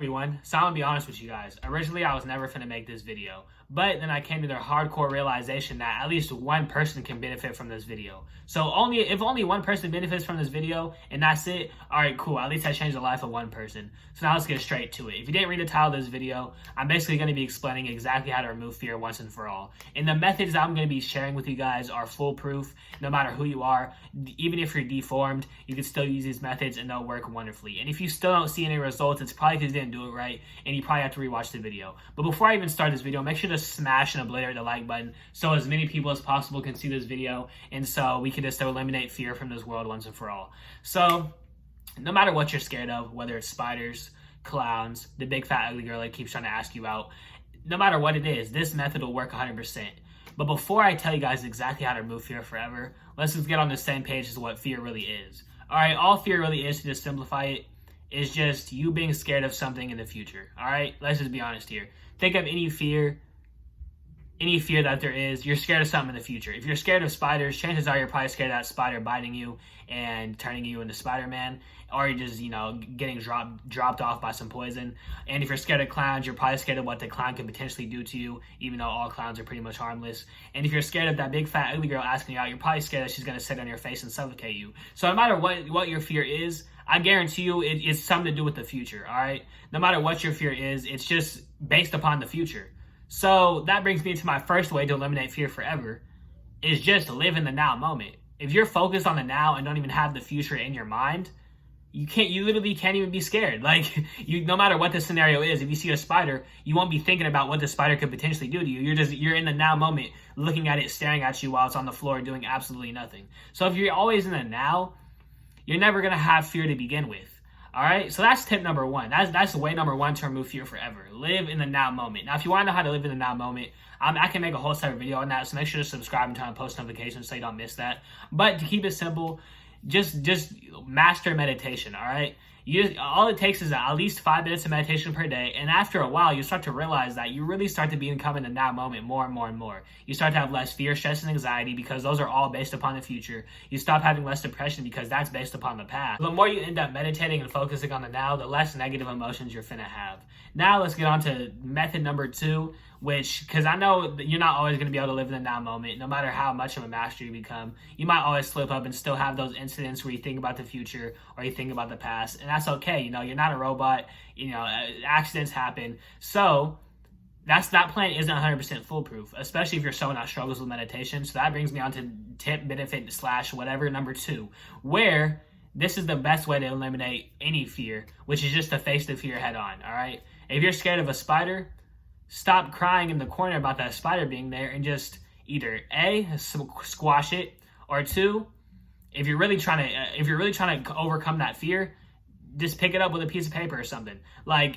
Everyone, so I'm gonna be honest with you guys. Originally, I was never finna make this video, but then I came to the hardcore realization that at least one person can benefit from this video. So if only one person benefits from this video and that's it, all right, cool. At least I changed the life of one person. So now let's get straight to it. If you didn't read the title of this video, I'm basically gonna be explaining exactly how to remove fear once and for all. And the methods I'm gonna be sharing with you guys are foolproof. No matter who you are, even if you're deformed, you can still use these methods and they'll work wonderfully. And if you still don't see any results, it's probably because you didn't do it right and you probably have to rewatch the video. But before I even start this video, make sure to smash and obliterate the like button so as many people as possible can see this video and so we can just eliminate fear from this world once and for all. So no matter what you're scared of, whether it's spiders, clowns, the big fat ugly girl that keeps trying to ask you out, no matter what it is, this method will work 100%. But before I tell you guys exactly how to remove fear forever, let's just get on the same page as what fear really is. All right, all fear really is, to just simplify it, is just you being scared of something in the future. All right, let's just be honest here. Think of any fear that there is. You're scared of something in the future. If you're scared of spiders, chances are you're probably scared of that spider biting you and turning you into Spider-Man, or you're just, getting dropped off by some poison. And if you're scared of clowns, you're probably scared of what the clown could potentially do to you, even though all clowns are pretty much harmless. And if you're scared of that big fat ugly girl asking you out, you're probably scared that she's gonna sit on your face and suffocate you. So no matter what your fear is, I guarantee you it's something to do with the future, all right? No matter what your fear is, it's just based upon the future. So that brings me to my first way to eliminate fear forever, is just live in the now moment. If you're focused on the now and don't even have the future in your mind, you literally can't even be scared. No matter what the scenario is, if you see a spider, you won't be thinking about what the spider could potentially do to you. You're in the now moment, looking at it, staring at you while it's on the floor, doing absolutely nothing. So if you're always in the now, you're never gonna have fear to begin with. All right, so that's tip number one. That's way number one to remove fear forever. Live in the now moment. Now, if you want to know how to live in the now moment, I can make a whole separate video on that, so make sure to subscribe and turn on post notifications so you don't miss that. But to keep it simple, just master meditation, all right? All it takes is at least 5 minutes of meditation per day, and after a while, you start to realize that you really start to become in the now moment more and more and more. You start to have less fear, stress, and anxiety because those are all based upon the future. You stop having less depression because that's based upon the past. The more you end up meditating and focusing on the now, the less negative emotions you're finna have. Now let's get on to method number 2, because I know that you're not always going to be able to live in the now moment. No matter how much of a master you become, you might always slip up and still have those incidents where you think about the future or you think about the past, and that's okay. You're not a robot. Accidents happen. So that plan isn't 100% foolproof, especially if you're someone that struggles with meditation. So that brings me on to tip, benefit, / whatever, number 2, where this is the best way to eliminate any fear, which is just to face the fear head on, all right? If you're scared of a spider, stop crying in the corner about that spider being there and just either A, squash it, or 2, if you're really trying to overcome that fear, just pick it up with a piece of paper or something.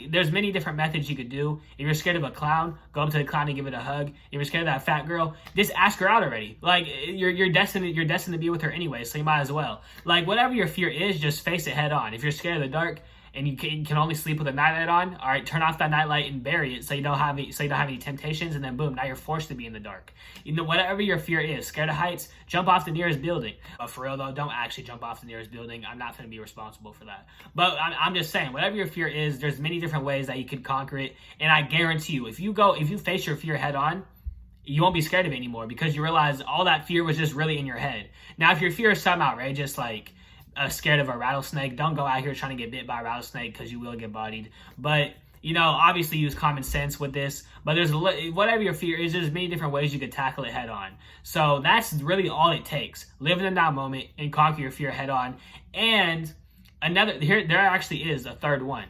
There's many different methods you could do. If you're scared of a clown, go up to the clown and give it a hug. If you're scared of that fat girl, just ask her out already. You're destined to be with her anyway, so you might as well. Whatever your fear is, just face it head on. If you're scared of the dark and you can only sleep with a nightlight on, all right, turn off that nightlight and bury it so you don't have any temptations, and then boom, now you're forced to be in the dark. Whatever your fear is, scared of heights, jump off the nearest building. But for real though, don't actually jump off the nearest building. I'm not going to be responsible for that. But I'm just saying, whatever your fear is, there's many different ways that you can conquer it, and I guarantee you, if you face your fear head on, you won't be scared of it anymore because you realize all that fear was just really in your head. Now, if your fear is something outrageous, scared of a rattlesnake, don't go out here trying to get bit by a rattlesnake because you will get bodied. But obviously use common sense with this. But whatever your fear is, there's many different ways you could tackle it head on. So that's really all it takes. Live in the now moment and conquer your fear head on. And there actually is a third one.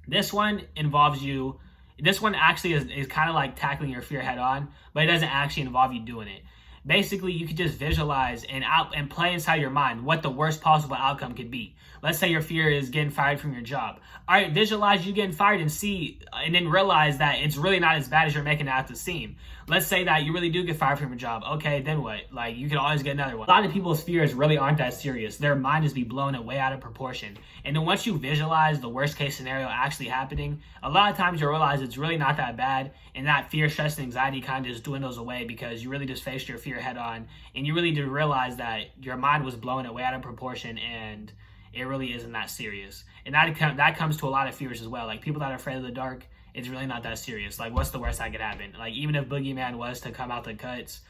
This one involves you. This one actually is kind of like tackling your fear head on, but it doesn't actually involve you doing it. Basically, you could just visualize and play inside your mind what the worst possible outcome could be. Let's say your fear is getting fired from your job. All right, visualize you getting fired and then realize that it's really not as bad as you're making it out to seem. Let's say that you really do get fired from your job. Okay, then what? You can always get another one. A lot of people's fears really aren't that serious. Their mind is be blown way out of proportion. And then once you visualize the worst case scenario actually happening, a lot of times you'll realize it's really not that bad, and that fear, stress, and anxiety kind of just dwindles away because you really just faced your fear head on, and you really did realize that your mind was blown way out of proportion, and it really isn't that serious. And that comes to a lot of fears as well. Like people that are afraid of the dark, it's really not that serious. Like what's the worst that could happen? Like even if Boogeyman was to come out the cuts,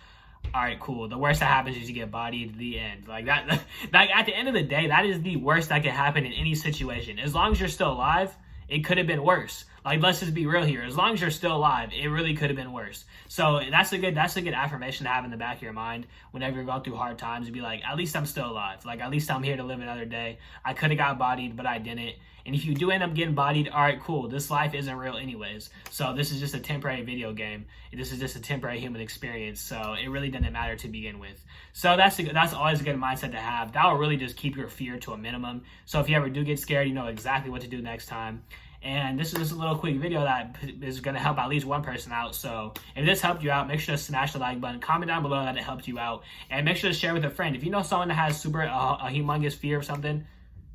all right, cool. The worst that happens is you get bodied. The end. Like that. Like at the end of the day, that is the worst that could happen in any situation. As long as you're still alive, it could have been worse. Like let's just be real here. As long as you're still alive, it really could have been worse. So that's a good affirmation to have in the back of your mind whenever you're going through hard times. To be like, at least I'm still alive. Like at least I'm here to live another day. I could have got bodied, but I didn't. And if you do end up getting bodied, all right, cool. This life isn't real anyways. So this is just a temporary video game. This is just a temporary human experience. So it really doesn't matter to begin with. So that's always a good mindset to have. That will really just keep your fear to a minimum. So if you ever do get scared, you know exactly what to do next time. And this is just a little quick video that is going to help at least one person out. So if this helped you out, make sure to smash the like button. Comment down below that it helped you out. And make sure to share with a friend. If you know someone that has a humongous fear of something,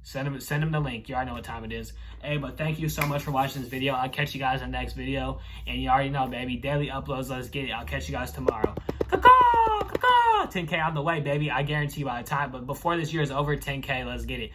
send them the link. You already know what time it is. Hey, but thank you so much for watching this video. I'll catch you guys in the next video. And you already know, baby, daily uploads. Let's get it. I'll catch you guys tomorrow. 10K on the way, baby. I guarantee you by the time. But before this year is over, 10K. Let's get it.